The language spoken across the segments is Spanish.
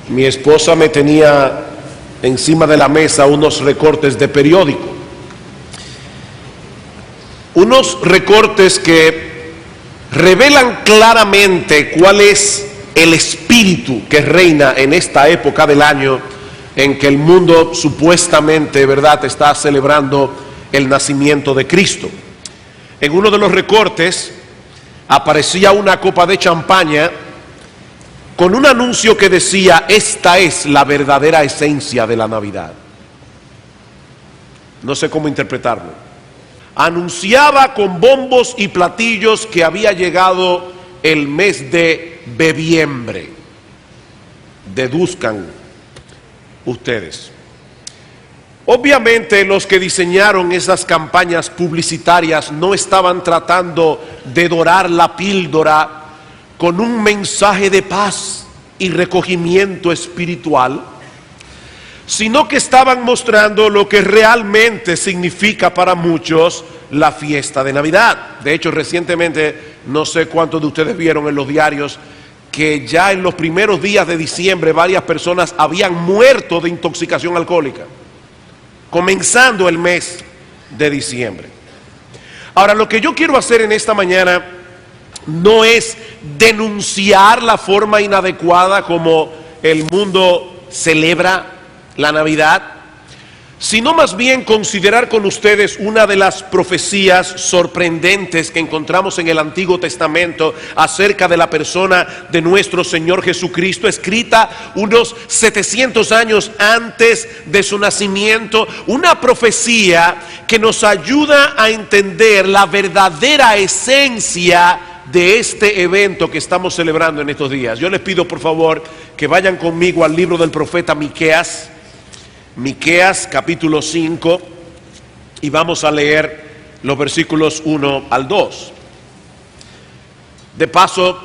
Mi esposa me tenía encima de la mesa unos recortes de periódico. Unos recortes que revelan claramente cuál es el espíritu que reina en esta época del año en que el mundo supuestamente, ¿verdad?, está celebrando el nacimiento de Cristo. En uno de los recortes aparecía una copa de champaña con un anuncio que decía: esta es la verdadera esencia de la Navidad. No sé cómo interpretarlo. Anunciaba con bombos y platillos que había llegado el mes de bebiembre. Deduzcan ustedes. Obviamente los que diseñaron esas campañas publicitarias no estaban tratando de dorar la píldora con un mensaje de paz y recogimiento espiritual, sino que estaban mostrando lo que realmente significa para muchos la fiesta de Navidad. De hecho, recientemente, no sé cuántos de ustedes vieron en los diarios que ya en los primeros días de diciembre varias personas habían muerto de intoxicación alcohólica, comenzando el mes de diciembre. Ahora, lo que yo quiero hacer en esta mañana no es denunciar la forma inadecuada como el mundo celebra la Navidad, sino más bien considerar con ustedes una de las profecías sorprendentes que encontramos en el Antiguo Testamento acerca de la persona de nuestro Señor Jesucristo, escrita unos 700 años antes de su nacimiento. Una profecía que nos ayuda a entender la verdadera esencia de este evento que estamos celebrando en estos días. Yo les pido por favor que vayan conmigo al libro del profeta Miqueas. Miqueas capítulo 5, y vamos a leer los versículos 1 al 2. De paso,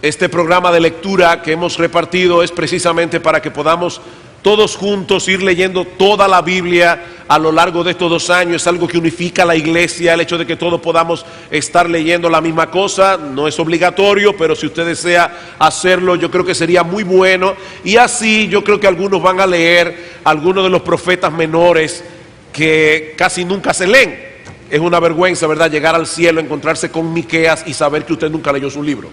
este programa de lectura que hemos repartido es precisamente para que podamos todos juntos ir leyendo toda la Biblia a lo largo de estos 2 años. Es algo que unifica a la iglesia, el hecho de que todos podamos estar leyendo la misma cosa. No es obligatorio, pero si usted desea hacerlo, yo creo que sería muy bueno. Y así yo creo que algunos van a leer algunos de los profetas menores que casi nunca se leen. Es una vergüenza, ¿verdad?, llegar al cielo, encontrarse con Miqueas y saber que usted nunca leyó su libro.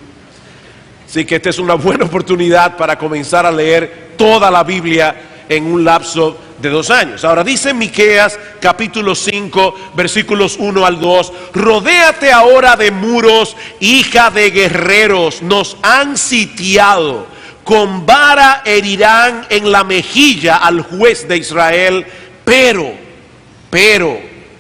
Así que esta es una buena oportunidad para comenzar a leer toda la Biblia en un lapso de 2 años. Ahora dice Miqueas capítulo 5 versículos 1 al 2: rodéate ahora de muros, hija de guerreros, nos han sitiado, con vara herirán en la mejilla al juez de Israel. Pero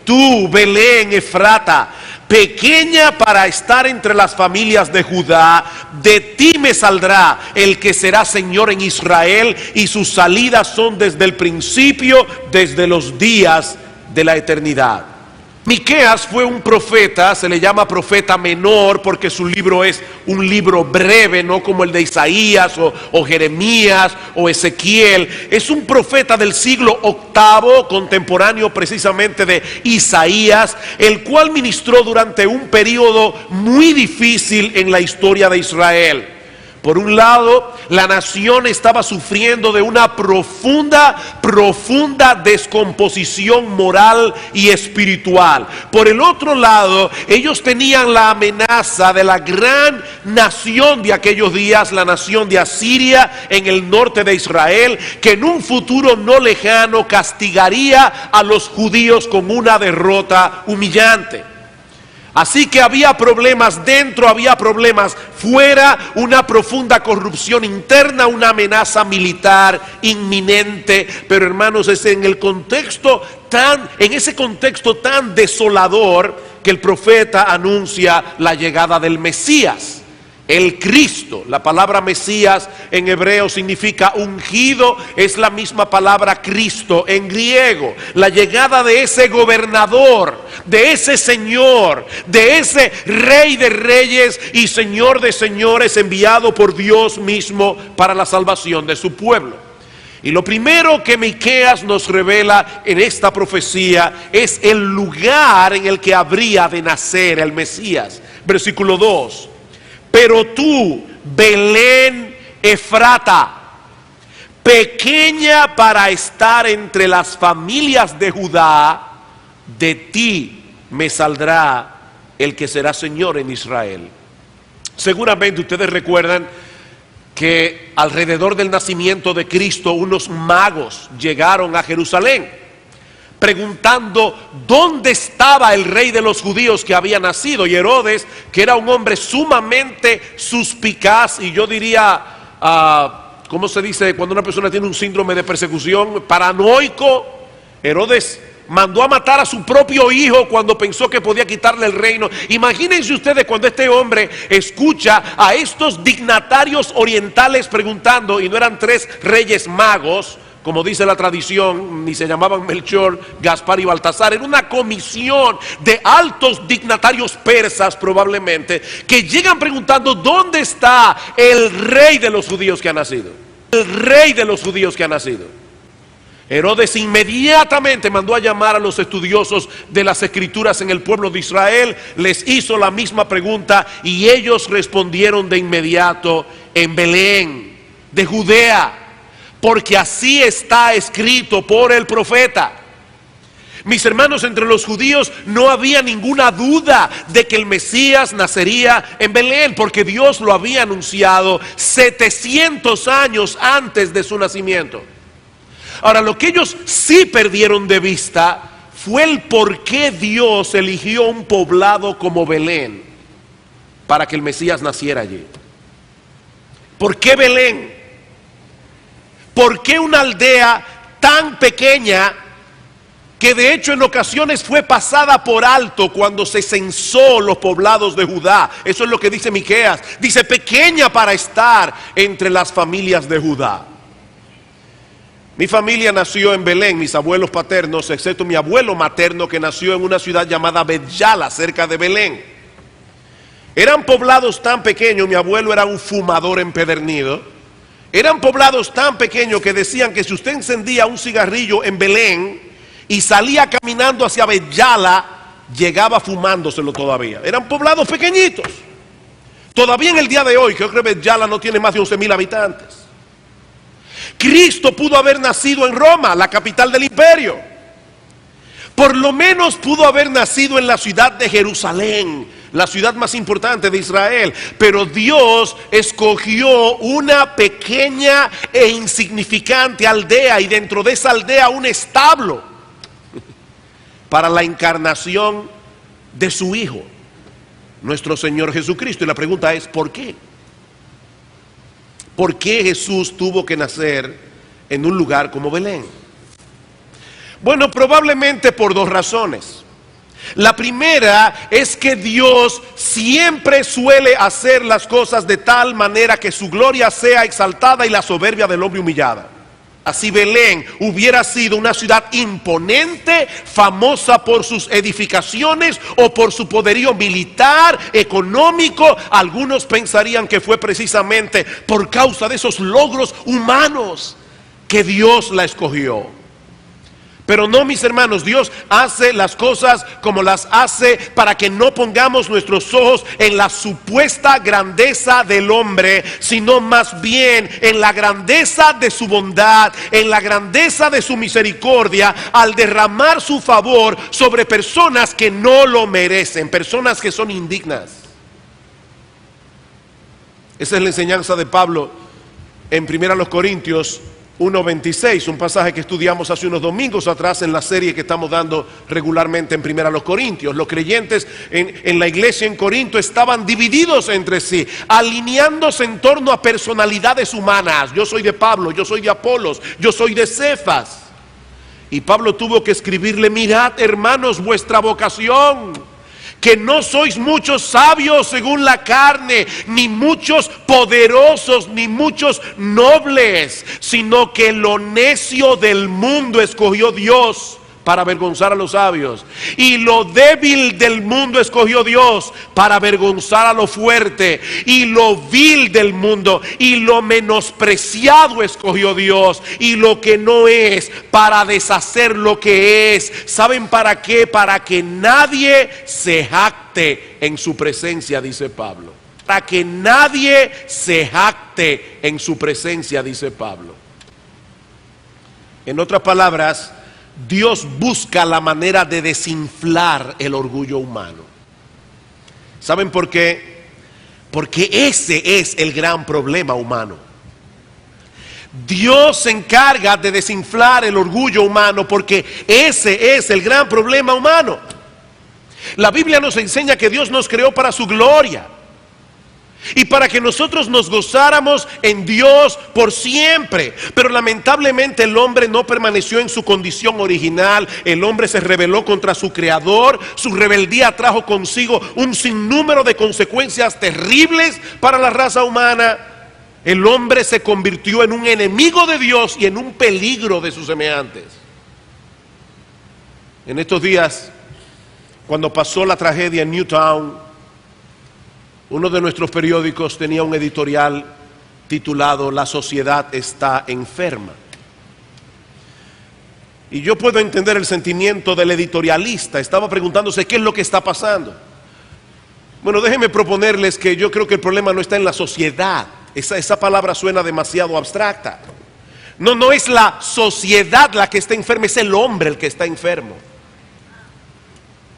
tú, Belén Efrata, pequeña para estar entre las familias de Judá, de ti me saldrá el que será Señor en Israel, y sus salidas son desde el principio, desde los días de la eternidad. Miqueas fue un profeta, se le llama profeta menor porque su libro es un libro breve, no como el de Isaías o Jeremías o Ezequiel. Es un profeta del siglo VIII, contemporáneo precisamente de Isaías, el cual ministró durante un periodo muy difícil en la historia de Israel. Por un lado, la nación estaba sufriendo de una profunda descomposición moral y espiritual. Por el otro lado, ellos tenían la amenaza de la gran nación de aquellos días, la nación de Asiria en el norte de Israel, que en un futuro no lejano castigaría a los judíos con una derrota humillante. Así que había problemas dentro, había problemas fuera, una profunda corrupción interna, una amenaza militar inminente. Pero hermanos, es en ese contexto tan desolador que el profeta anuncia la llegada del Mesías, el Cristo. La palabra Mesías en hebreo significa ungido, es la misma palabra Cristo en griego. La llegada de ese gobernador, de ese Señor, de ese Rey de reyes y Señor de señores, enviado por Dios mismo para la salvación de su pueblo. Y lo primero que Miqueas nos revela en esta profecía es el lugar en el que habría de nacer el Mesías. Versículo 2: pero tú, Belén Efrata, pequeña para estar entre las familias de Judá, de ti me saldrá el que será Señor en Israel. Seguramente ustedes recuerdan que alrededor del nacimiento de Cristo unos magos llegaron a Jerusalén preguntando dónde estaba el rey de los judíos que había nacido. Y Herodes, que era un hombre sumamente suspicaz, y yo diría, ¿cómo se dice cuando una persona tiene un síndrome de persecución? Paranoico. Herodes mandó a matar a su propio hijo cuando pensó que podía quitarle el reino. Imagínense ustedes cuando este hombre escucha a estos dignatarios orientales preguntando, y no eran 3 reyes magos, como dice la tradición, ni se llamaban Melchor, Gaspar y Baltasar. Era una comisión de altos dignatarios persas probablemente, que llegan preguntando ¿dónde está el rey de los judíos que ha nacido? El rey de los judíos que ha nacido. Herodes inmediatamente mandó a llamar a los estudiosos de las escrituras en el pueblo de Israel, les hizo la misma pregunta y ellos respondieron de inmediato: en Belén de Judea, porque así está escrito por el profeta. Mis hermanos, entre los judíos no había ninguna duda de que el Mesías nacería en Belén, porque Dios lo había anunciado 700 años antes de su nacimiento. Ahora, lo que ellos sí perdieron de vista fue el por qué Dios eligió un poblado como Belén para que el Mesías naciera allí. ¿Por qué Belén? ¿Por qué una aldea tan pequeña que de hecho en ocasiones fue pasada por alto cuando se censó los poblados de Judá? Eso es lo que dice Miqueas. Dice: pequeña para estar entre las familias de Judá. Mi familia nació en Belén, mis abuelos paternos, excepto mi abuelo materno, que nació en una ciudad llamada Bet-Yala, cerca de Belén. Eran poblados tan pequeños, mi abuelo era un fumador empedernido. Eran poblados tan pequeños que decían que si usted encendía un cigarrillo en Belén y salía caminando hacia Bet-Yala, llegaba fumándoselo todavía. Eran poblados pequeñitos. Todavía en el día de hoy, creo que Bet-Yala no tiene más de 11,000 habitantes. Cristo pudo haber nacido en Roma, la capital del imperio. Por lo menos pudo haber nacido en la ciudad de Jerusalén, la ciudad más importante de Israel. Pero Dios escogió una pequeña e insignificante aldea, y dentro de esa aldea un establo para la encarnación de su Hijo, nuestro Señor Jesucristo. Y la pregunta es: ¿por qué? ¿Por qué Jesús tuvo que nacer en un lugar como Belén? Bueno, probablemente por 2 razones. La primera es que Dios siempre suele hacer las cosas de tal manera que su gloria sea exaltada y la soberbia del hombre humillada. Así Belén hubiera sido una ciudad imponente, famosa por sus edificaciones o por su poderío militar, económico, algunos pensarían que fue precisamente por causa de esos logros humanos que Dios la escogió. Pero no, mis hermanos, Dios hace las cosas como las hace para que no pongamos nuestros ojos en la supuesta grandeza del hombre, sino más bien en la grandeza de su bondad, en la grandeza de su misericordia, al derramar su favor sobre personas que no lo merecen, personas que son indignas. Esa es la enseñanza de Pablo en 1 Corintios 1:26, un pasaje que estudiamos hace unos domingos atrás en la serie que estamos dando regularmente en 1 Corintios. Los creyentes en la iglesia en Corinto estaban divididos entre sí, alineándose en torno a personalidades humanas. Yo soy de Pablo, yo soy de Apolos, yo soy de Cefas. Y Pablo tuvo que escribirle: mirad, hermanos, vuestra vocación, que no sois muchos sabios según la carne, ni muchos poderosos, ni muchos nobles, sino que lo necio del mundo escogió Dios para avergonzar a los sabios, y lo débil del mundo escogió Dios para avergonzar a lo fuerte, y lo vil del mundo y lo menospreciado escogió Dios, y lo que no es, para deshacer lo que es. ¿Saben para qué? Para que nadie se jacte en su presencia, dice Pablo. Para que nadie se jacte en su presencia, dice Pablo. En otras palabras, Dios busca la manera de desinflar el orgullo humano. ¿Saben por qué? Porque ese es el gran problema humano. Dios se encarga de desinflar el orgullo humano porque ese es el gran problema humano. La Biblia nos enseña que Dios nos creó para su gloria y para que nosotros nos gozáramos en Dios por siempre. Pero lamentablemente el hombre no permaneció en su condición original. El hombre se rebeló contra su creador. Su rebeldía trajo consigo un sinnúmero de consecuencias terribles para la raza humana. El hombre se convirtió en un enemigo de Dios y en un peligro de sus semejantes. En estos días, cuando pasó la tragedia en Newtown, uno de nuestros periódicos tenía un editorial titulado "La sociedad está enferma". Y yo puedo entender el sentimiento del editorialista. Estaba preguntándose qué es lo que está pasando. Bueno, déjenme proponerles que yo creo que el problema no está en la sociedad. Esa palabra suena demasiado abstracta. No es la sociedad la que está enferma, es el hombre el que está enfermo.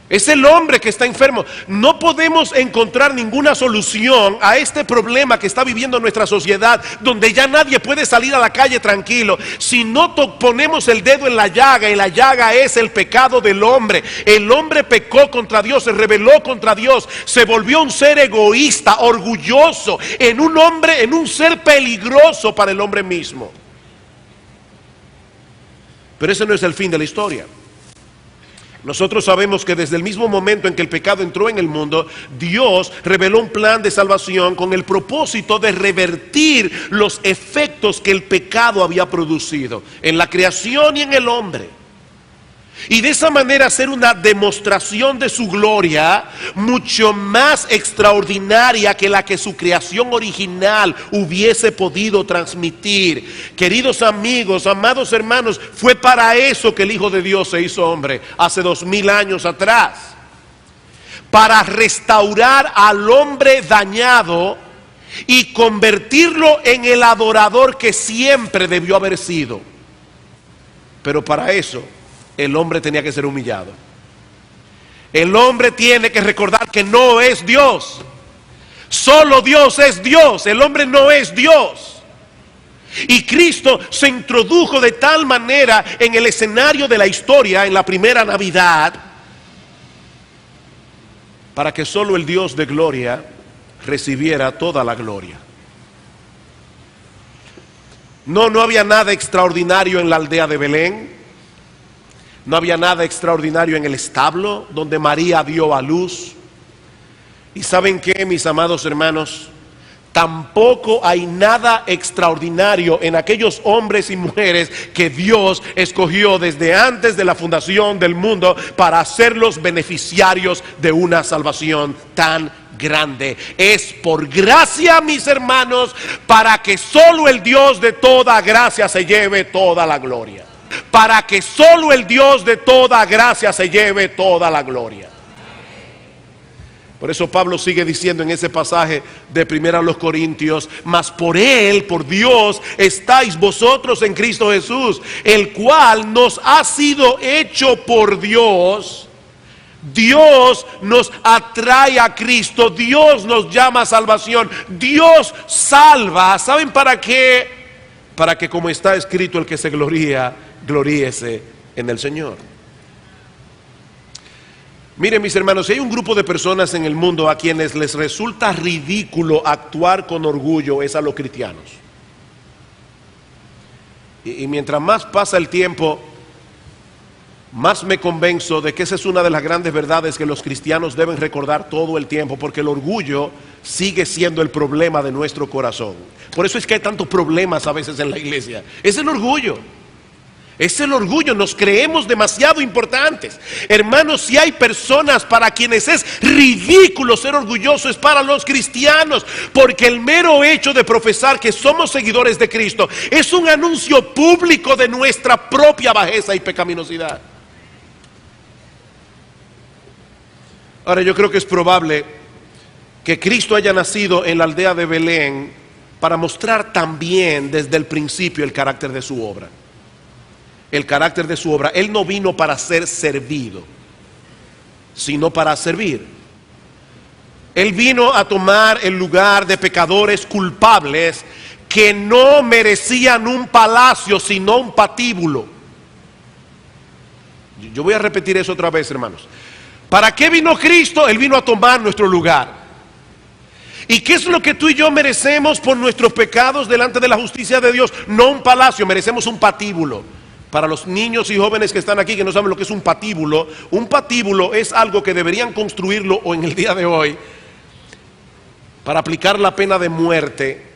Es el hombre que está enfermo. No podemos encontrar ninguna solución a este problema que está viviendo nuestra sociedad, donde ya nadie puede salir a la calle tranquilo, si no ponemos el dedo en la llaga, y la llaga es el pecado del hombre. El hombre pecó contra Dios, se rebeló contra Dios, se volvió un ser egoísta, orgulloso, en un ser peligroso para el hombre mismo. Pero ese no es el fin de la historia. Nosotros sabemos que desde el mismo momento en que el pecado entró en el mundo, Dios reveló un plan de salvación con el propósito de revertir los efectos que el pecado había producido en la creación y en el hombre. Y de esa manera hacer una demostración de su gloria mucho más extraordinaria que la que su creación original hubiese podido transmitir. Queridos amigos, amados hermanos, fue para eso que el Hijo de Dios se hizo hombre hace 2000 años atrás. Para restaurar al hombre dañado y convertirlo en el adorador que siempre debió haber sido. Pero para eso el hombre tenía que ser humillado. El hombre tiene que recordar que no es Dios. Solo Dios es Dios. El hombre no es Dios. Y Cristo se introdujo de tal manera en el escenario de la historia en la primera Navidad, para que solo el Dios de gloria recibiera toda la gloria. No había nada extraordinario en la aldea de Belén. No había nada extraordinario en el establo donde María dio a luz. Y ¿saben qué, mis amados hermanos? Tampoco hay nada extraordinario en aquellos hombres y mujeres que Dios escogió desde antes de la fundación del mundo para hacerlos beneficiarios de una salvación tan grande. Es por gracia, mis hermanos, para que solo el Dios de toda gracia se lleve toda la gloria. Para que solo el Dios de toda gracia se lleve toda la gloria. Por eso Pablo sigue diciendo en ese pasaje de 1 Corintios: mas por Él, por Dios, estáis vosotros en Cristo Jesús, el cual nos ha sido hecho por Dios. Dios nos atrae a Cristo, Dios nos llama a salvación, Dios salva. ¿Saben para qué? Para que, como está escrito, el que se gloría, gloríese en el Señor. Miren, mis hermanos, si hay un grupo de personas en el mundo a quienes les resulta ridículo actuar con orgullo, es a los cristianos. Y mientras más pasa el tiempo, más me convenzo de que esa es una de las grandes verdades que los cristianos deben recordar todo el tiempo, porque el orgullo sigue siendo el problema de nuestro corazón. Por eso es que hay tantos problemas a veces en la iglesia. Es el orgullo. Es el orgullo, nos creemos demasiado importantes. Hermanos, si hay personas para quienes es ridículo ser orgulloso, es para los cristianos, porque el mero hecho de profesar que somos seguidores de Cristo es un anuncio público de nuestra propia bajeza y pecaminosidad. Ahora, yo creo que es probable que Cristo haya nacido en la aldea de Belén para mostrar también desde el principio el carácter de su obra. el carácter de su obra. Él no vino para ser servido, sino para servir. Él vino a tomar el lugar de pecadores culpables que no merecían un palacio, sino un patíbulo. Yo voy a repetir eso otra vez, hermanos. ¿Para qué vino Cristo? Él vino a tomar nuestro lugar. ¿Y qué es lo que tú y yo merecemos por nuestros pecados delante de la justicia de Dios? No un palacio, merecemos un patíbulo. Para los niños y jóvenes que están aquí que no saben lo que es un patíbulo es algo que deberían construirlo o en el día de hoy para aplicar la pena de muerte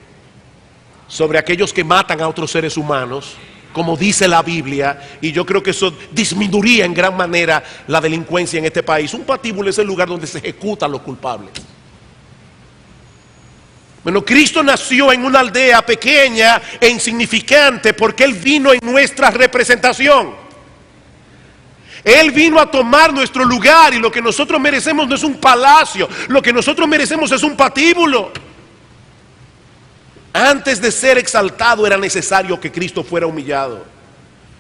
sobre aquellos que matan a otros seres humanos, como dice la Biblia, y yo creo que eso disminuiría en gran manera la delincuencia en este país. Un patíbulo es el lugar donde se ejecutan los culpables. Bueno, Cristo nació en una aldea pequeña e insignificante porque Él vino en nuestra representación. Él vino a tomar nuestro lugar, y lo que nosotros merecemos no es un palacio, lo que nosotros merecemos es un patíbulo. Antes de ser exaltado era necesario que Cristo fuera humillado.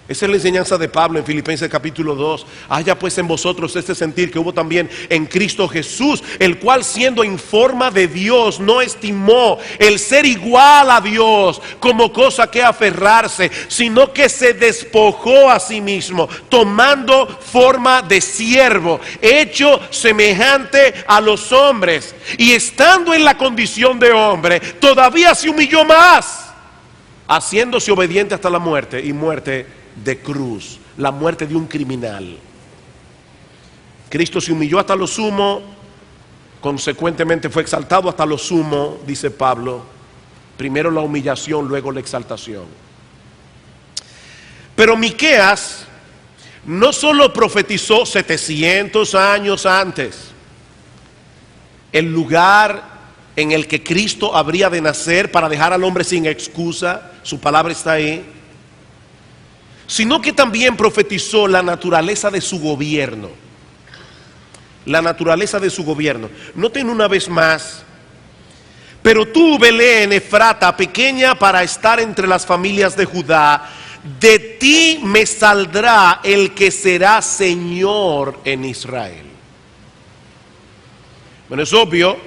Esa es la enseñanza de Pablo en Filipenses capítulo 2. Haya pues en vosotros este sentir que hubo también en Cristo Jesús, el cual siendo en forma de Dios no estimó el ser igual a Dios como cosa que aferrarse, sino que se despojó a sí mismo, tomando forma de siervo, hecho semejante a los hombres, y estando en la condición de hombre, todavía se humilló más, haciéndose obediente hasta la muerte, y muerte de cruz, la muerte de un criminal. Cristo se humilló hasta lo sumo, consecuentemente fue exaltado hasta lo sumo, dice Pablo. Primero la humillación, luego la exaltación. Pero Miqueas no solo profetizó 700 años antes el lugar en el que Cristo habría de nacer para dejar al hombre sin excusa, su palabra está ahí, sino que también profetizó la naturaleza de su gobierno. La naturaleza de su gobierno. Noten una vez más: pero tú, Belén Efrata, pequeña para estar entre las familias de Judá, de ti me saldrá el que será Señor en Israel. Bueno, es obvio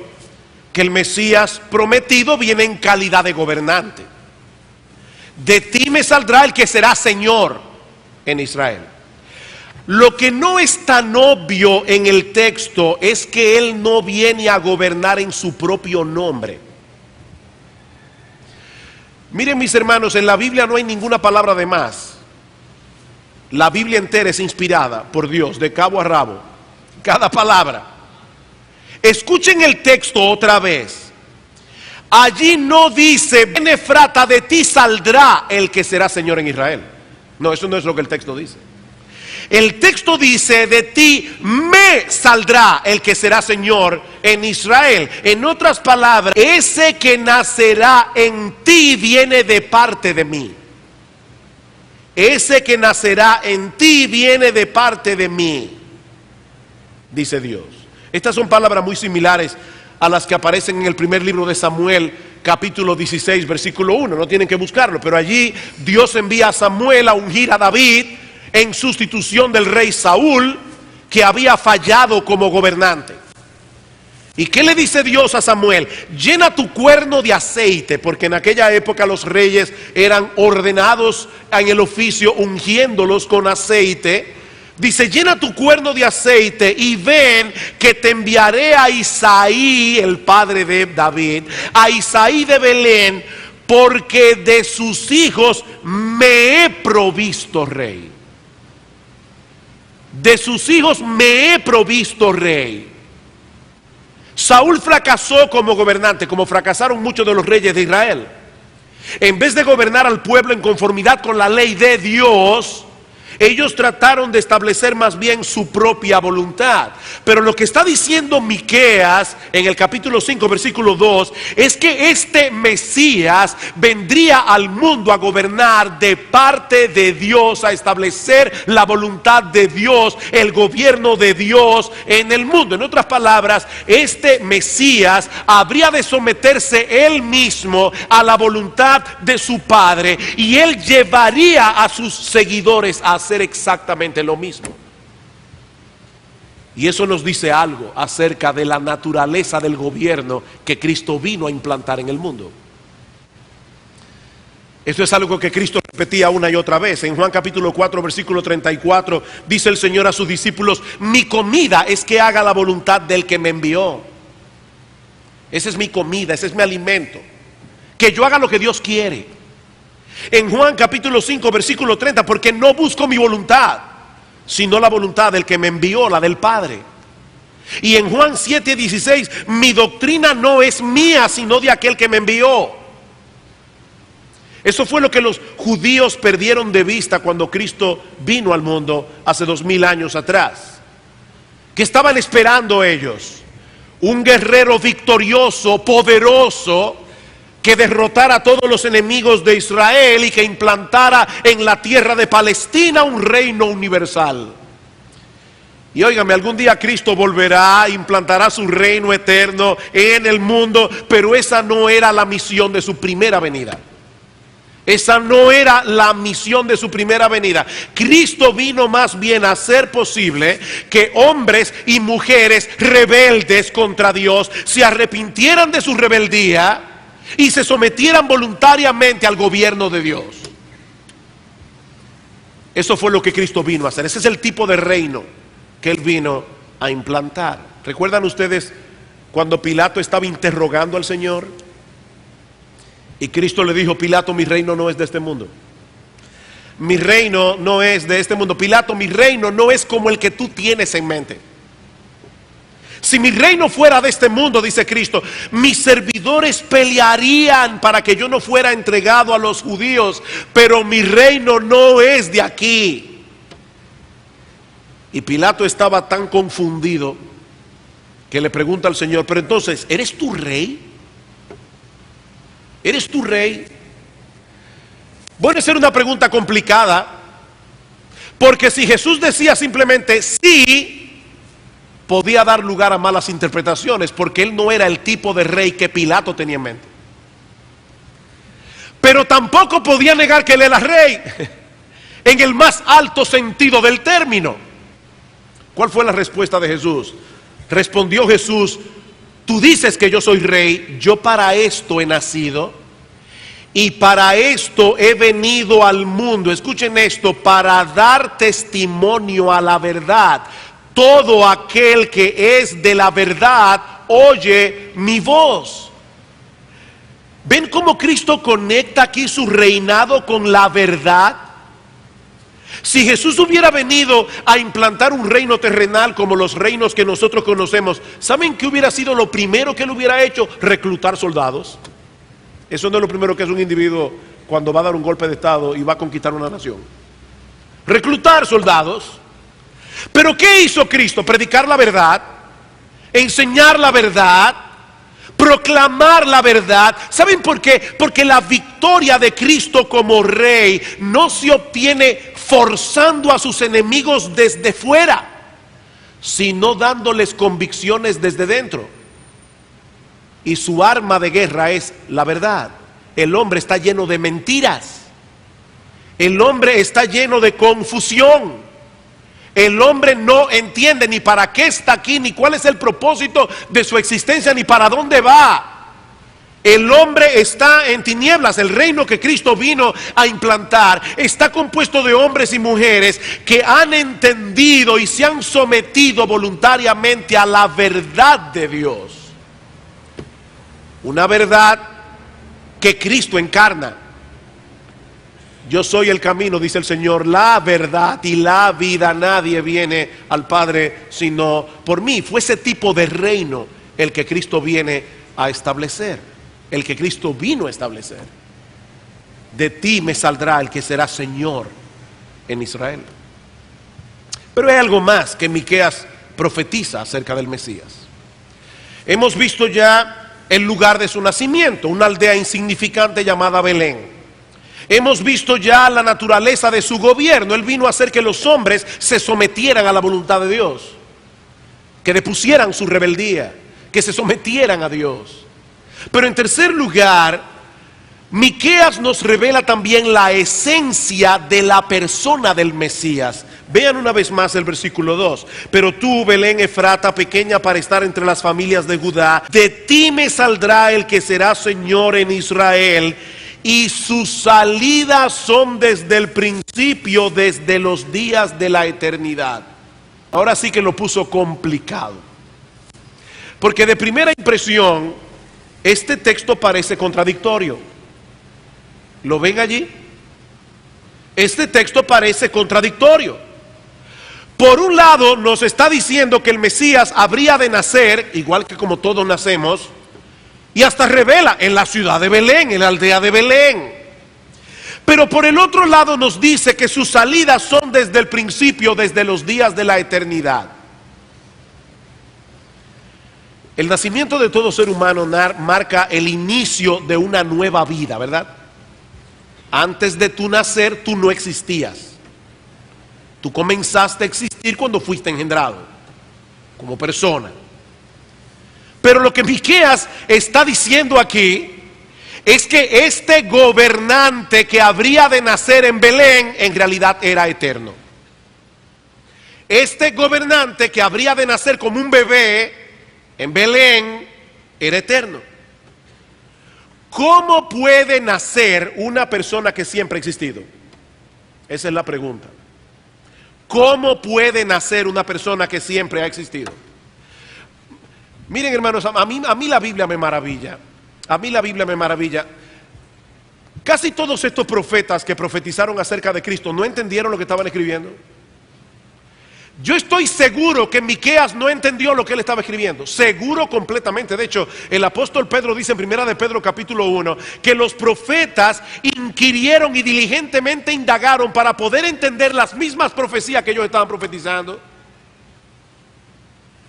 que el Mesías prometido viene en calidad de gobernante. De ti me saldrá el que será Señor en Israel. Lo que no es tan obvio en el texto es que Él no viene a gobernar en su propio nombre. Miren, mis hermanos, en la Biblia no hay ninguna palabra de más. La Biblia entera es inspirada por Dios, de cabo a rabo, cada palabra. Escuchen el texto otra vez. Allí no dice: Belén Efrata, de ti saldrá el que será Señor en Israel. No, eso no es lo que el texto dice. El texto dice: de ti me saldrá el que será Señor en Israel. En otras palabras, ese que nacerá en ti viene de parte de mí. Ese que nacerá en ti viene de parte de mí, dice Dios. Estas son palabras muy similares a las que aparecen en el primer libro de Samuel, capítulo 16, versículo 1. No tienen que buscarlo, pero allí Dios envía a Samuel a ungir a David en sustitución del rey Saúl, que había fallado como gobernante. ¿Y qué le dice Dios a Samuel? Llena tu cuerno de aceite, porque en aquella época los reyes eran ordenados en el oficio ungiéndolos con aceite. Dice: llena tu cuerno de aceite y ven que te enviaré a Isaí, el padre de David, a Isaí de Belén, porque de sus hijos me he provisto rey. De sus hijos me he provisto rey. Saúl fracasó como gobernante, como fracasaron muchos de los reyes de Israel. En vez de gobernar al pueblo en conformidad con la ley de Dios, Ellos trataron de establecer más bien su propia voluntad. Pero lo que está diciendo Miqueas en el capítulo 5, versículo 2, es que este Mesías vendría al mundo a gobernar de parte de Dios, a establecer la voluntad de Dios, el gobierno de Dios en el mundo. En otras palabras, este Mesías habría de someterse él mismo a la voluntad de su Padre, y él llevaría a sus seguidores a hacer exactamente lo mismo. Y eso nos dice algo acerca de la naturaleza del gobierno que Cristo vino a implantar en el mundo. Esto es algo que Cristo repetía una y otra vez. En Juan capítulo 4, versículo 34, dice el Señor a sus discípulos: mi comida es que haga la voluntad del que me envió. Esa es mi comida, ese es mi alimento. Que yo haga lo que Dios quiere. En Juan capítulo 5, versículo 30, porque no busco mi voluntad, sino la voluntad del que me envió, la del Padre. Y en Juan 7, 16, mi doctrina no es mía, sino de aquel que me envió. Eso fue lo que los judíos perdieron de vista cuando Cristo vino al mundo hace 2000 años atrás. ¿Qué estaban esperando ellos? Un guerrero victorioso, poderoso, que derrotara a todos los enemigos de Israel y que implantara en la tierra de Palestina un reino universal. Y óigame, algún día Cristo volverá, implantará su reino eterno en el mundo, pero esa no era la misión de su primera venida. Esa no era la misión de su primera venida. Cristo vino más bien a hacer posible que hombres y mujeres rebeldes contra Dios se arrepintieran de su rebeldía y se sometieran voluntariamente al gobierno de Dios. Eso fue lo que Cristo vino a hacer. Ese es el tipo de reino que Él vino a implantar. ¿Recuerdan ustedes cuando Pilato estaba interrogando al Señor? Y Cristo le dijo: Pilato, mi reino no es de este mundo. Mi reino no es de este mundo. Pilato, mi reino no es como el que tú tienes en mente. Si mi reino fuera de este mundo, dice Cristo, mis servidores pelearían para que yo no fuera entregado a los judíos, pero mi reino no es de aquí. Y Pilato estaba tan confundido que le pregunta al Señor: pero entonces, ¿eres tú rey? ¿Eres tú rey? Puede ser una pregunta complicada, porque si Jesús decía simplemente sí, podía dar lugar a malas interpretaciones, porque Él no era el tipo de rey que Pilato tenía en mente. Pero tampoco podía negar que Él era rey, en el más alto sentido del término. ¿Cuál fue la respuesta de Jesús? Respondió Jesús: tú dices que yo soy rey, yo para esto he nacido y para esto he venido al mundo. Escuchen esto: para dar testimonio a la verdad. Todo aquel que es de la verdad oye mi voz. ¿Ven cómo Cristo conecta aquí su reinado con la verdad? Si Jesús hubiera venido a implantar un reino terrenal como los reinos que nosotros conocemos, ¿saben qué hubiera sido lo primero que Él hubiera hecho? Reclutar soldados. Eso no es lo primero que hace un individuo cuando va a dar un golpe de estado y va a conquistar una nación. Reclutar soldados. Pero ¿qué hizo Cristo? Predicar la verdad, enseñar la verdad, proclamar la verdad. ¿Saben por qué? Porque la victoria de Cristo como rey no se obtiene forzando a sus enemigos desde fuera, sino dándoles convicciones desde dentro. Y su arma de guerra es la verdad. El hombre está lleno de mentiras. El hombre está lleno de confusión. El hombre no entiende ni para qué está aquí, ni cuál es el propósito de su existencia, ni para dónde va. El hombre está en tinieblas. El reino que Cristo vino a implantar está compuesto de hombres y mujeres que han entendido y se han sometido voluntariamente a la verdad de Dios. Una verdad que Cristo encarna. Yo soy el camino, dice el Señor, la verdad y la vida. Nadie viene al Padre sino por mí. Fue ese tipo de reino el que Cristo viene a establecer, el que Cristo vino a establecer. De ti me saldrá el que será Señor en Israel. Pero hay algo más que Miqueas profetiza acerca del Mesías. Hemos visto ya el lugar de su nacimiento, una aldea insignificante llamada Belén. Hemos visto ya la naturaleza de su gobierno. Él vino a hacer que los hombres se sometieran a la voluntad de Dios, que depusieran su rebeldía, que se sometieran a Dios. Pero en tercer lugar, Miqueas nos revela también la esencia de la persona del Mesías. Vean una vez más el versículo 2. Pero tú, Belén Efrata, pequeña para estar entre las familias de Judá, de ti me saldrá el que será Señor en Israel, y sus salidas son desde el principio, desde los días de la eternidad. Ahora sí que lo puso complicado, porque de primera impresión este texto parece contradictorio. ¿Lo ven allí? Este texto parece contradictorio. Por un lado nos está diciendo que el Mesías habría de nacer, igual que como todos nacemos, y hasta revela en la ciudad de Belén, en la aldea de Belén. Pero por el otro lado nos dice que sus salidas son desde el principio, desde los días de la eternidad. El nacimiento de todo ser humano marca el inicio de una nueva vida, ¿verdad? Antes de tu nacer, tú no existías. Tú comenzaste a existir cuando fuiste engendrado, como persona. Pero lo que Miqueas está diciendo aquí es que este gobernante que habría de nacer en Belén, en realidad era eterno. Este gobernante que habría de nacer como un bebé en Belén, era eterno. ¿Cómo puede nacer una persona que siempre ha existido? Esa es la pregunta. ¿Cómo puede nacer una persona que siempre ha existido? Miren, hermanos, a mí la Biblia me maravilla. A mí la Biblia me maravilla. Casi todos estos profetas que profetizaron acerca de Cristo no entendieron lo que estaban escribiendo. Yo estoy seguro que Miqueas no entendió lo que él estaba escribiendo. Seguro completamente. De hecho, el apóstol Pedro dice en 1 de Pedro capítulo 1 que los profetas inquirieron y diligentemente indagaron para poder entender las mismas profecías que ellos estaban profetizando.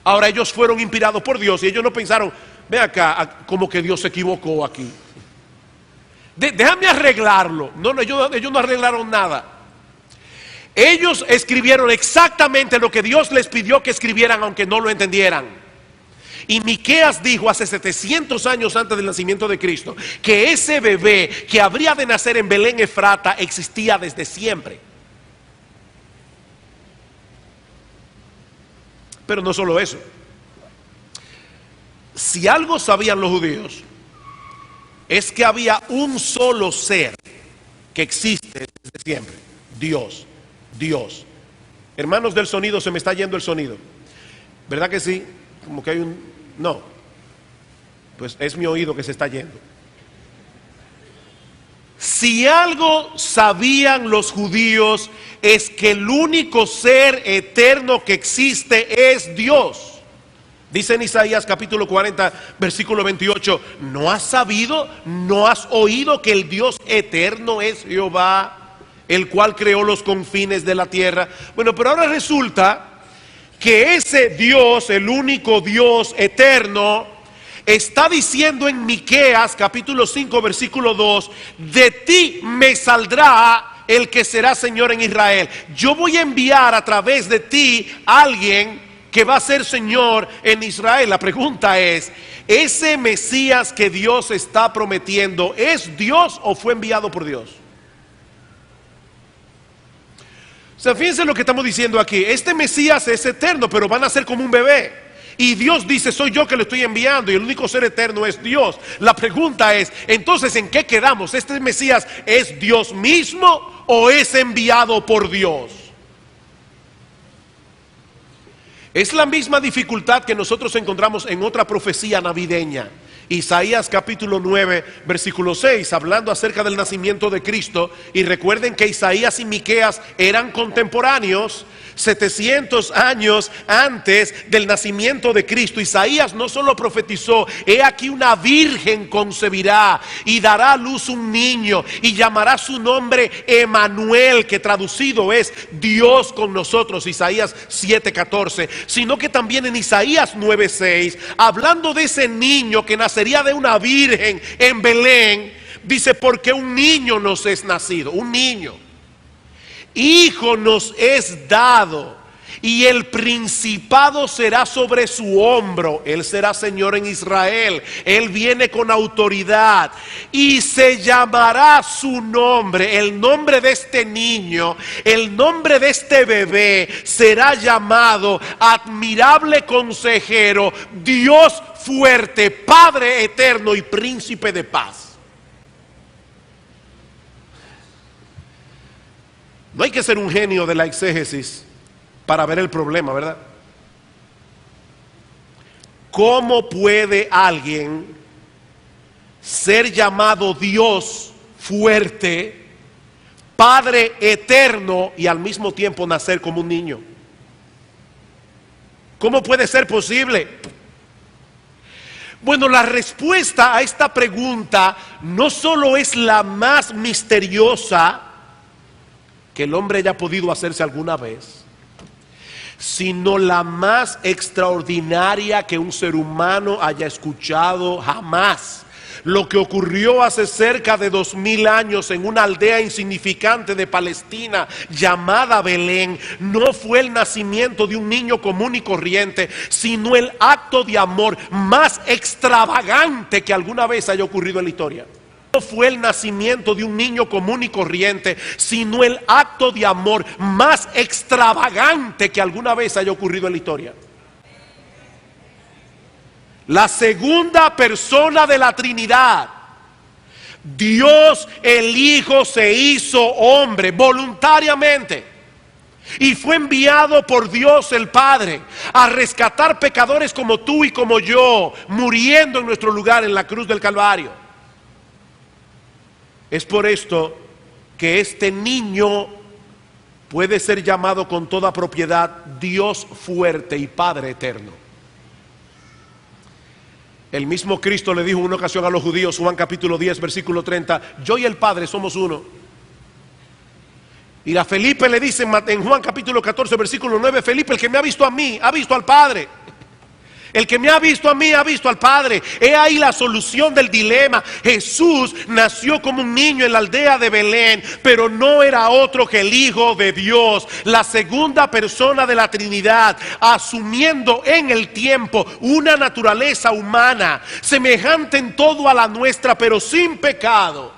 Ahora ellos fueron inspirados por Dios y ellos no pensaron, ve acá, como que Dios se equivocó aquí. Déjame arreglarlo. No, ellos no arreglaron nada. Ellos escribieron exactamente lo que Dios les pidió que escribieran, aunque no lo entendieran. Y Miqueas dijo hace 700 años antes del nacimiento de Cristo que ese bebé que habría de nacer en Belén Efrata existía desde siempre. Pero no solo eso. Si algo sabían los judíos, es que había un solo ser que existe desde siempre: Dios. Dios. Hermanos del sonido, se me está yendo el sonido. ¿Verdad que sí? Como que hay un... No. Pues es mi oído que se está yendo. Si algo sabían los judíos es que el único ser eterno que existe es Dios. Dice en Isaías capítulo 40 versículo 28: ¿no has sabido, no has oído que el Dios eterno es Jehová, el cual creó los confines de la tierra? Bueno, pero ahora resulta que ese Dios, el único Dios eterno, está diciendo en Miqueas capítulo 5 versículo 2: de ti me saldrá el que será Señor en Israel. Yo voy a enviar a través de ti a alguien que va a ser Señor en Israel. La pregunta es, ¿ese Mesías que Dios está prometiendo es Dios o fue enviado por Dios? O sea, fíjense lo que estamos diciendo aquí. Este Mesías es eterno, pero van a ser como un bebé. Y Dios dice, soy yo que lo estoy enviando, y el único ser eterno es Dios. La pregunta es, entonces, ¿en qué quedamos? ¿Este Mesías es Dios mismo o es enviado por Dios? Es la misma dificultad que nosotros encontramos en otra profecía navideña. Isaías capítulo 9, versículo 6, hablando acerca del nacimiento de Cristo. Y recuerden que Isaías y Miqueas eran contemporáneos, 700 años antes del nacimiento de Cristo. Isaías no solo profetizó: he aquí una virgen concebirá y dará a luz un niño y llamará su nombre Emanuel, que traducido es Dios con nosotros, Isaías 7:14. Sino que también en Isaías 9:6, hablando de ese niño que nacería de una virgen en Belén, dice: porque un niño nos es nacido, un niño, hijo nos es dado, y el principado será sobre su hombro. Él será Señor en Israel. Él viene con autoridad y se llamará su nombre. El nombre de este niño, el nombre de este bebé será llamado Admirable Consejero, Dios Fuerte, Padre Eterno y Príncipe de Paz. No hay que ser un genio de la exégesis para ver el problema, ¿verdad? ¿Cómo puede alguien ser llamado Dios fuerte, Padre eterno, y al mismo tiempo nacer como un niño? ¿Cómo puede ser posible? Bueno, la respuesta a esta pregunta no solo es la más misteriosa que el hombre haya podido hacerse alguna vez, sino la más extraordinaria que un ser humano haya escuchado jamás. Lo que ocurrió hace cerca de 2000 años en una aldea insignificante de Palestina llamada Belén no fue el nacimiento de un niño común y corriente, sino el acto de amor más extravagante que alguna vez haya ocurrido en la historia. No fue el nacimiento de un niño común y corriente, sino el acto de amor más extravagante que alguna vez haya ocurrido en la historia. La segunda persona de la Trinidad, Dios el Hijo, se hizo hombre voluntariamente y fue enviado por Dios el Padre a rescatar pecadores como tú y como yo, muriendo en nuestro lugar en la cruz del Calvario. Es por esto que este niño puede ser llamado con toda propiedad Dios fuerte y Padre eterno. El mismo Cristo le dijo en una ocasión a los judíos, Juan capítulo 10, versículo 30, yo y el Padre somos uno. Y a Felipe le dice en Juan capítulo 14, versículo 9, Felipe, el que me ha visto a mí, ha visto al Padre. El que me ha visto a mí, ha visto al Padre. He ahí la solución del dilema. Jesús nació como un niño en la aldea de Belén, pero no era otro que el Hijo de Dios, la segunda persona de la Trinidad, asumiendo en el tiempo una naturaleza humana, semejante en todo a la nuestra, pero sin pecado.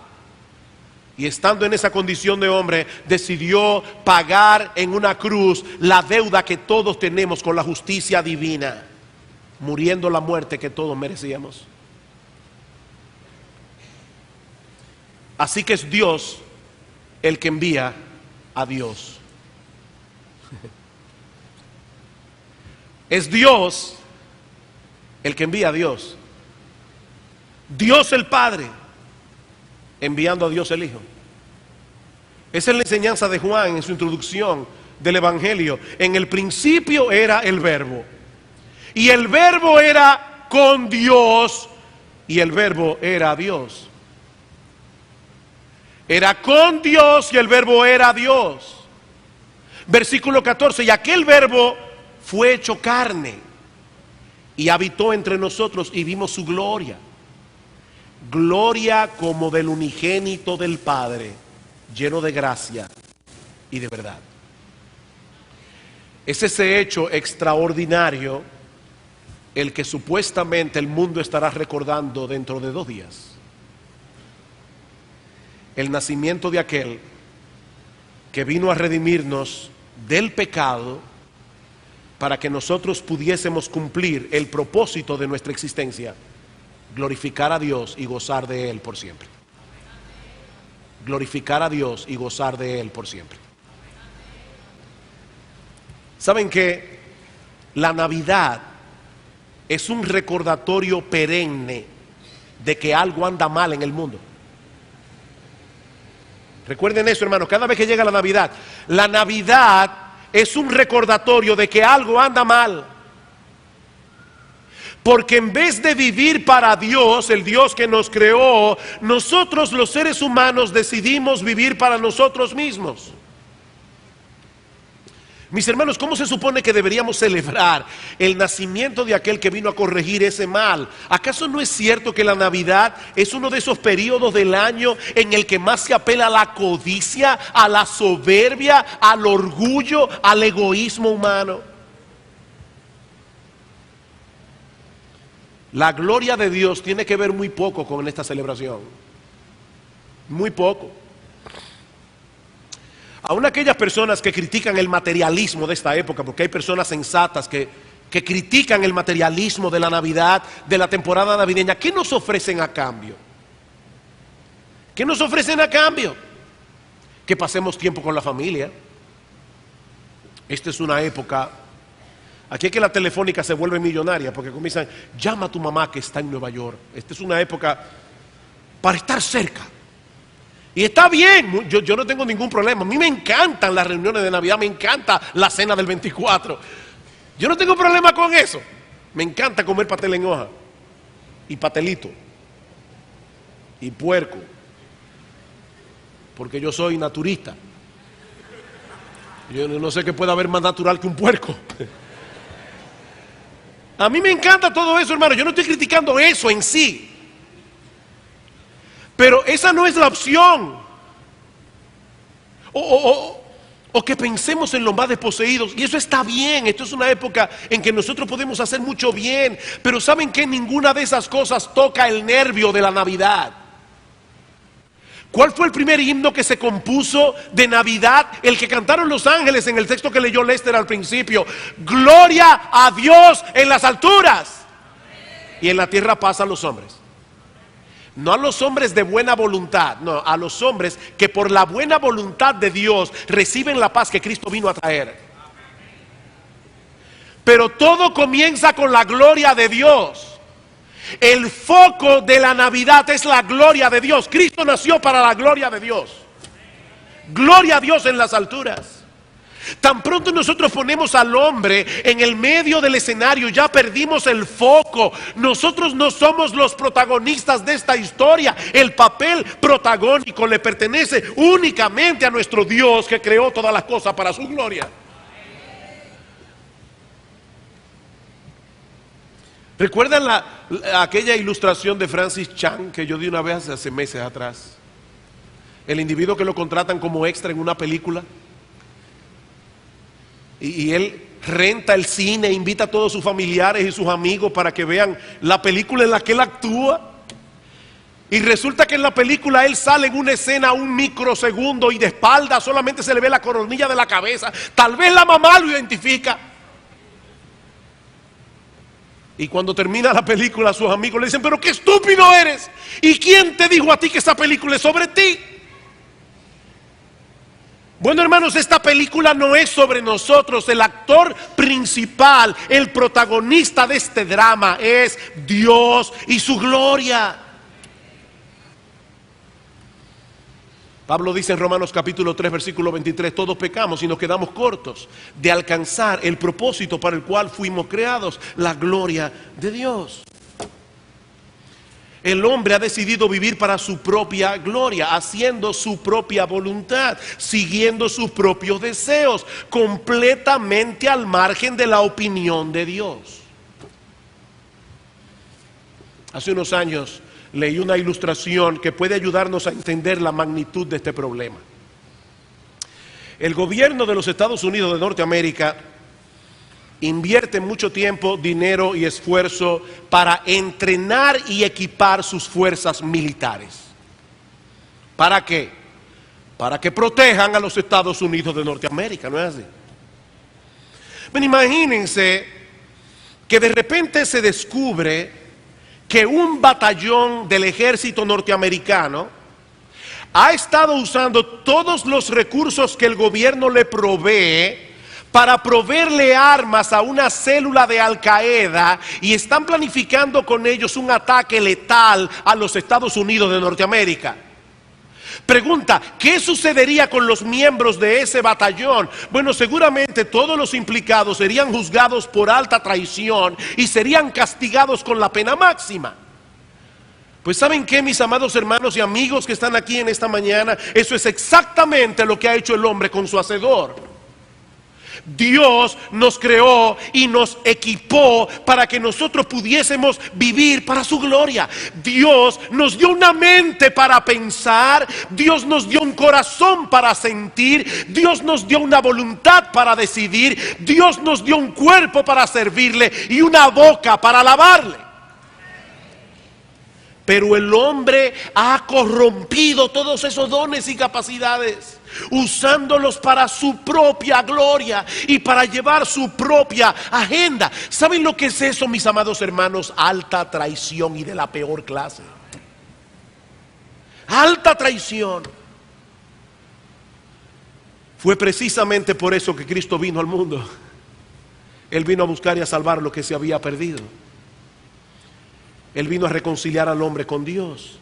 Y estando en esa condición de hombre, decidió pagar en una cruz la deuda que todos tenemos con la justicia divina, muriendo la muerte que todos merecíamos. Así que es Dios el que envía a Dios. Es Dios el que envía a Dios. Dios el Padre enviando a Dios el Hijo. Esa es la enseñanza de Juan en su introducción del Evangelio. En el principio era el Verbo, y el Verbo era con Dios, y el Verbo era Dios. Era con Dios y el Verbo era Dios. Versículo 14, y aquel Verbo fue hecho carne y habitó entre nosotros y vimos su gloria. Gloria como del unigénito del Padre, lleno de gracia y de verdad. Es ese hecho extraordinario el que supuestamente el mundo estará recordando dentro de 2 días. El nacimiento de aquel que vino a redimirnos del pecado para que nosotros pudiésemos cumplir el propósito de nuestra existencia: glorificar a Dios y gozar de Él por siempre. Glorificar a Dios y gozar de Él por siempre. ¿Saben que la Navidad es un recordatorio perenne de que algo anda mal en el mundo. Recuerden eso, hermanos, cada vez que llega la Navidad es un recordatorio de que algo anda mal. Porque en vez de vivir para Dios, el Dios que nos creó, nosotros los seres humanos decidimos vivir para nosotros mismos. Mis hermanos, ¿cómo se supone que deberíamos celebrar el nacimiento de aquel que vino a corregir ese mal? ¿Acaso no es cierto que la Navidad es uno de esos periodos del año en el que más se apela a la codicia, a la soberbia, al orgullo, al egoísmo humano? La gloria de Dios tiene que ver muy poco con esta celebración. Muy poco. Aún aquellas personas que critican el materialismo de esta época, porque hay personas sensatas que critican el materialismo de la Navidad, de la temporada navideña, ¿qué nos ofrecen a cambio? ¿Qué nos ofrecen a cambio? Que pasemos tiempo con la familia. Esta es una época, aquí es que la telefónica se vuelve millonaria, porque comienzan, llama a tu mamá que está en Nueva York. Esta es una época para estar cerca. Y está bien, yo no tengo ningún problema. A mí me encantan las reuniones de Navidad, me encanta la cena del 24. Yo no tengo problema con eso. Me encanta comer pastel en hoja, y pastelito, y puerco, porque yo soy naturista. Yo no sé qué puede haber más natural que un puerco. A mí me encanta todo eso, hermano. Yo no estoy criticando eso en sí. Pero esa no es la opción. O que pensemos en los más desposeídos. Y eso está bien. Esto es una época en que nosotros podemos hacer mucho bien. Pero ¿saben qué? Ninguna de esas cosas toca el nervio de la Navidad. ¿Cuál fue el primer himno que se compuso de Navidad? El que cantaron los ángeles en el texto que leyó Lester al principio. Gloria a Dios en las alturas. Y en la tierra paz a los hombres. No a los hombres de buena voluntad, no, a los hombres que por la buena voluntad de Dios reciben la paz que Cristo vino a traer. Pero todo comienza con la gloria de Dios. El foco de la Navidad es la gloria de Dios. Cristo nació para la gloria de Dios. Gloria a Dios en las alturas. Tan pronto nosotros ponemos al hombre en el medio del escenario, ya perdimos el foco. Nosotros no somos los protagonistas de esta historia. El papel protagónico le pertenece únicamente a nuestro Dios, que creó todas las cosas para su gloria. ¿Recuerdan aquella ilustración de Francis Chan que yo di una vez hace meses atrás? El individuo que lo contratan como extra en una película. Y él renta el cine, invita a todos sus familiares y sus amigos para que vean la película en la que él actúa. Y resulta que en la película él sale en una escena un microsegundo y de espalda solamente se le ve la coronilla de la cabeza. Tal vez la mamá lo identifica. Y cuando termina la película, sus amigos le dicen, pero qué estúpido eres. ¿Y quién te dijo a ti que esa película es sobre ti? Bueno, hermanos, esta película no es sobre nosotros. El actor principal, el protagonista de este drama es Dios y su gloria. Pablo dice en Romanos capítulo 3 versículo 23, todos pecamos y nos quedamos cortos de alcanzar el propósito para el cual fuimos creados, la gloria de Dios. El hombre ha decidido vivir para su propia gloria, haciendo su propia voluntad, siguiendo sus propios deseos, completamente al margen de la opinión de Dios. Hace unos años leí una ilustración que puede ayudarnos a entender la magnitud de este problema. El gobierno de los Estados Unidos de Norteamérica invierte mucho tiempo, dinero y esfuerzo para entrenar y equipar sus fuerzas militares. ¿Para qué? Para que protejan a los Estados Unidos de Norteamérica, ¿no es así? Pero imagínense que de repente se descubre que un batallón del ejército norteamericano ha estado usando todos los recursos que el gobierno le provee para proveerle armas a una célula de Al Qaeda y están planificando con ellos un ataque letal a los Estados Unidos de Norteamérica. Pregunta, ¿qué sucedería con los miembros de ese batallón? Bueno, seguramente todos los implicados serían juzgados por alta traición y serían castigados con la pena máxima. Pues ¿saben qué, mis amados hermanos y amigos que están aquí en esta mañana? Eso es exactamente lo que ha hecho el hombre con su hacedor. Dios nos creó y nos equipó para que nosotros pudiésemos vivir para su gloria. Dios nos dio una mente para pensar, Dios nos dio un corazón para sentir, Dios nos dio una voluntad para decidir, Dios nos dio un cuerpo para servirle y una boca para alabarle. Pero el hombre ha corrompido todos esos dones y capacidades, usándolos para su propia gloria y para llevar su propia agenda. ¿Saben lo que es eso, mis amados hermanos? Alta traición, y de la peor clase. Alta traición. Fue precisamente por eso que Cristo vino al mundo. Él vino a buscar y a salvar lo que se había perdido. Él vino a reconciliar al hombre con Dios.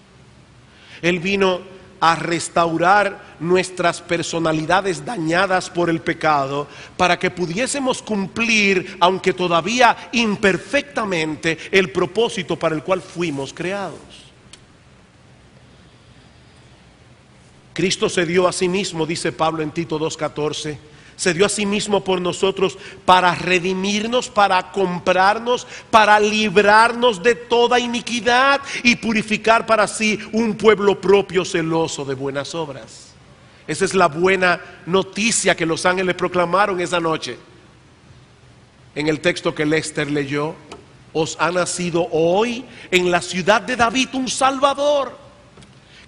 Él vino a restaurar nuestras personalidades dañadas por el pecado, para que pudiésemos cumplir, aunque todavía imperfectamente, el propósito para el cual fuimos creados. Cristo se dio a sí mismo, dice Pablo en Tito 2:14. Se dio a sí mismo por nosotros para redimirnos, para comprarnos, para librarnos de toda iniquidad y purificar para sí un pueblo propio celoso de buenas obras. Esa es la buena noticia que los ángeles proclamaron esa noche. En el texto que Lester leyó, os ha nacido hoy en la ciudad de David un Salvador,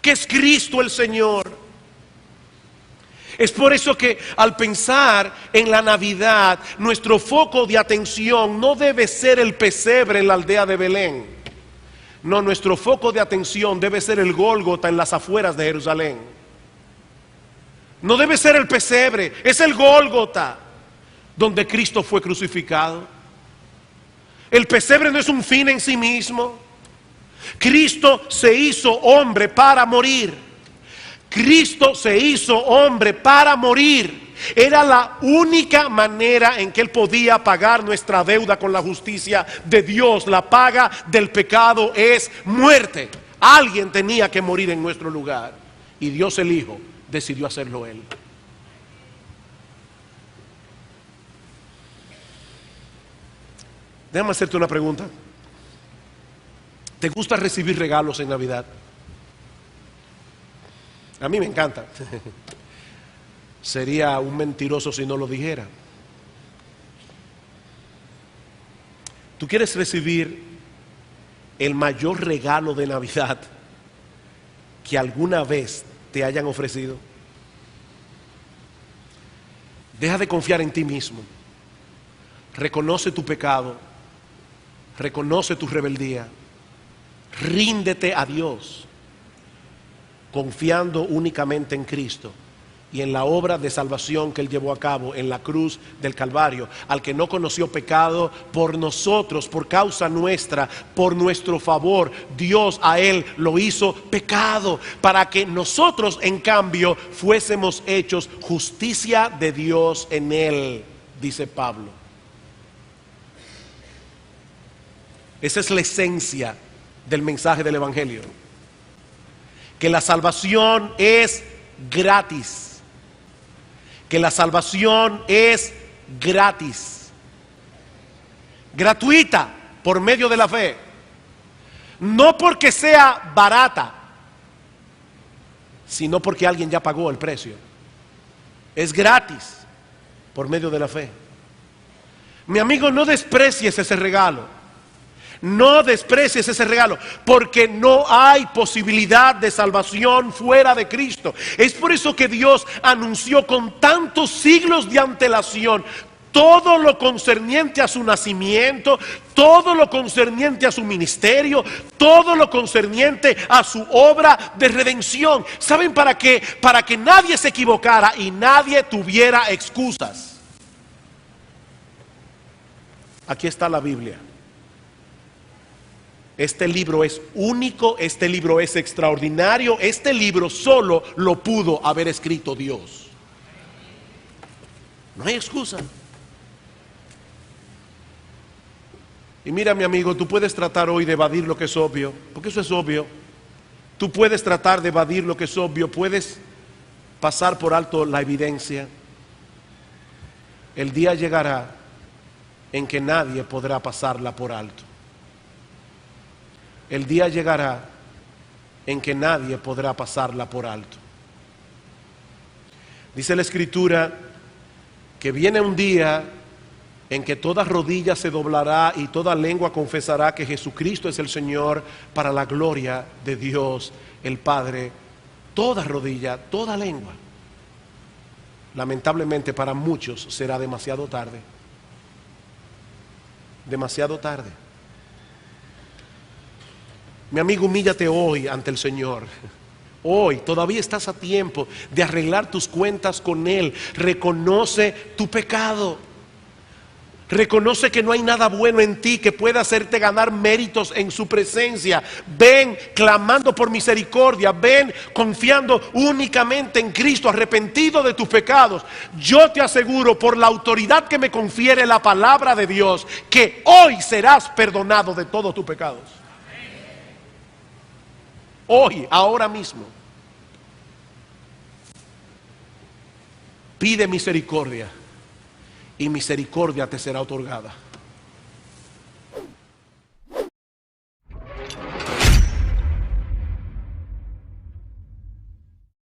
que es Cristo el Señor. Es por eso que al pensar en la Navidad, nuestro foco de atención no debe ser el pesebre en la aldea de Belén. No, nuestro foco de atención debe ser el Gólgota en las afueras de Jerusalén. No debe ser el pesebre, es el Gólgota donde Cristo fue crucificado. El pesebre no es un fin en sí mismo. Cristo se hizo hombre para morir. Cristo se hizo hombre para morir. Era la única manera en que Él podía pagar nuestra deuda con la justicia de Dios. La paga del pecado es muerte. Alguien tenía que morir en nuestro lugar, y Dios el Hijo decidió hacerlo Él. Déjame hacerte una pregunta. ¿Te gusta recibir regalos en Navidad? A mí me encanta. Sería un mentiroso si no lo dijera. ¿Tú quieres recibir el mayor regalo de Navidad que alguna vez te hayan ofrecido? Deja de confiar en ti mismo. Reconoce tu pecado. Reconoce tu rebeldía. Ríndete a Dios, confiando únicamente en Cristo y en la obra de salvación que Él llevó a cabo en la cruz del Calvario, al que no conoció pecado, por nosotros, por causa nuestra, por nuestro favor, Dios a Él lo hizo pecado, para que nosotros en cambio fuésemos hechos justicia de Dios en Él, dice Pablo. Esa es la esencia del mensaje del Evangelio. Que la salvación es gratis. Que la salvación es gratis. Gratuita por medio de la fe. No porque sea barata, sino porque alguien ya pagó el precio. Es gratis por medio de la fe. Mi amigo, no desprecies ese regalo. No desprecies ese regalo, porque no hay posibilidad de salvación fuera de Cristo. Es por eso que Dios anunció con tantos siglos de antelación todo lo concerniente a su nacimiento, todo lo concerniente a su ministerio, todo lo concerniente a su obra de redención. ¿Saben para qué? Para que nadie se equivocara y nadie tuviera excusas. Aquí está la Biblia. Este libro es único, este libro es extraordinario, este libro solo lo pudo haber escrito Dios. No hay excusa. Y mira, mi amigo, tú puedes tratar hoy de evadir lo que es obvio, porque eso es obvio. Tú puedes tratar de evadir lo que es obvio, puedes pasar por alto la evidencia. El día llegará en que nadie podrá pasarla por alto. El día llegará en que nadie podrá pasarla por alto. Dice la Escritura que viene un día en que toda rodilla se doblará y toda lengua confesará que Jesucristo es el Señor, para la gloria de Dios el Padre. Toda rodilla, toda lengua. Lamentablemente para muchos será demasiado tarde. Demasiado tarde. Mi amigo, humíllate hoy ante el Señor. Hoy todavía estás a tiempo de arreglar tus cuentas con Él. Reconoce tu pecado. Reconoce que no hay nada bueno en ti que pueda hacerte ganar méritos en su presencia. Ven clamando por misericordia. Ven confiando únicamente en Cristo, arrepentido de tus pecados. Yo te aseguro, por la autoridad que me confiere la palabra de Dios, que hoy serás perdonado de todos tus pecados. Hoy, ahora mismo. Pide misericordia y misericordia te será otorgada.